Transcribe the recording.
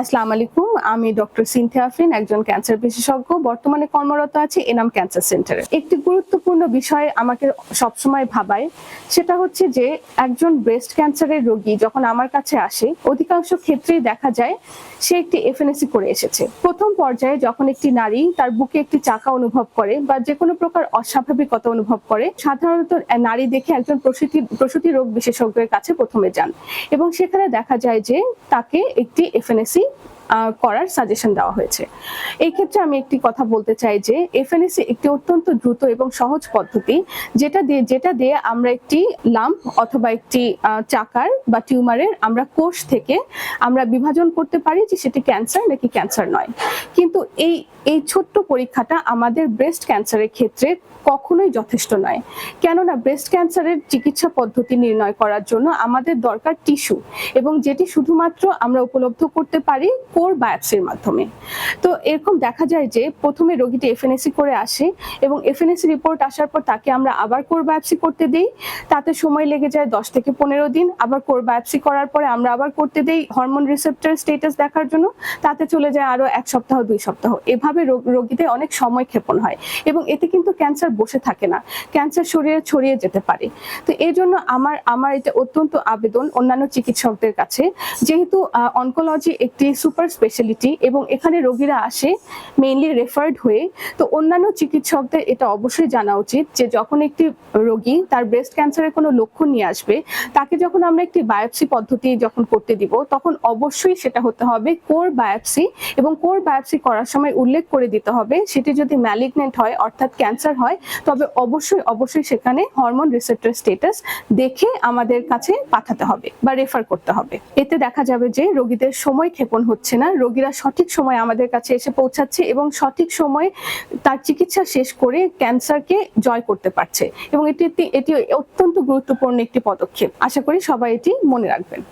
আসসালামু আলাইকুম, আমি ডক্টর সিনথিয়া আফরিন, একজন ক্যান্সার বিশেষজ্ঞ। বর্তমানে কর্মরত আছি এনাম ক্যান্সার সেন্টারে। একটি গুরুত্বপূর্ণ বিষয় আমাকে সবসময় ভাবায়, সেটা হচ্ছে যে একজন ব্রেস্ট ক্যান্সারের রোগী যখন আমার কাছে আসে, অধিকাংশ ক্ষেত্রেই দেখা যায় সে একটি এফএনএসি করে এসেছে। প্রথম পর্যায়ে যখন একটি নারী তার বুকে একটি চাকা অনুভব করে বা যে কোনো প্রকার অস্বাভাবিকতা অনুভব করে, সাধারণত নারী দেখে একজন প্রসূতি রোগ বিশেষজ্ঞের কাছে প্রথমে যান এবং সেখানে দেখা যায় যে তাকে একটি এফএনএসি করার সাজেশন দেওয়া হয়েছে। এই ক্ষেত্রে আমি একটি কথা বলতে চাই যে এফএনএসি একটি অত্যন্ত দ্রুত এবং সহজ পদ্ধতি, যেটা দিয়ে আমরা একটি লাম্প অথবা একটি চাকার বা টিউমারের আমরা কোষ থেকে আমরা বিভাজন করতে পারি যে সেটি ক্যান্সার নাকি ক্যান্সার নয়। কিন্তু এই ছোট্ট পরীক্ষাটা আমাদের ব্রেস্ট ক্যান্সারের ক্ষেত্রে কখনোই যথেষ্ট নয়, কেননা ব্রেস্ট ক্যান্সারের চিকিৎসা পদ্ধতি নির্ণয় করার জন্য আমাদের দরকার টিস্যু, এবং যেটি শুধুমাত্র আমরা উপলব্ধ করতে পারি কোর বায়োপসির মাধ্যমে। তো এরকম দেখা যায় যে প্রথমে রোগীটি এফএনএসি করে আসে এবং এফএনএসি রিপোর্ট আসার পর তাকে আমরা আবার কোর বায়োপসি করতে দেই। তাতে সময় লেগে যায় 10 থেকে 15 দিন। আবার কোর বায়োপসি করার পরে আমরা আবার করতে দেই হরমোন রিসেপ্টর স্ট্যাটাস দেখার জন্য, তাতে চলে যায় আরো 1 সপ্তাহ 2 সপ্তাহ। এভাবে রোগীদের অনেক সময় ক্ষেপণ হয় এবং এতে কিন্তু ক্যান্সার বসে থাকে না, ক্যান্সার শরীরে ছড়িয়ে যেতে পারে। তো এই জন্য আমার এটা অত্যন্ত আবেদন অন্যান্য চিকিৎসকদের কাছে, যেহেতু অনকোলজি একটি সুপার স্পেশালিটি এবং এখানে রোগীরা আসে মেইনলি রেফার্ড হয়ে, তো অন্যান্য চিকিৎসকদের এটা অবশ্যই জানা উচিত যে যখন একটি রোগী তার ব্রেস্ট ক্যান্সারের কোনো লক্ষণ নিয়ে আসবে, তাকে যখন আমরা একটি বায়োপসি পদ্ধতি যখন করতে দিব, তখন অবশ্যই সেটা হতে হবে কোর বায়োপসি, এবং কোর বায়োপসি করার সময় উল্লেখ করে দিতে হবে সেটি যদি ম্যালিগনেন্ট হয় অর্থাৎ ক্যান্সার হয়, তবে অবশ্যই সেখানে হরমোন রিসেপ্টর স্ট্যাটাস দেখে আমাদের কাছে পাঠাতে হবে বা রেফার করতে হবে। এতে দেখা যাবে যে রোগীদের সময় ক্ষেপণ হচ্ছে না, রোগীরা সঠিক সময় আমাদের কাছে এসে পৌঁছাচ্ছে এবং সঠিক সময়ে তার চিকিৎসা শেষ করে ক্যান্সারকে জয় করতে পারছে, এবং এটি অত্যন্ত গুরুত্বপূর্ণ একটি পদক্ষেপ। আশা করি সবাই এটি মনে রাখবেন।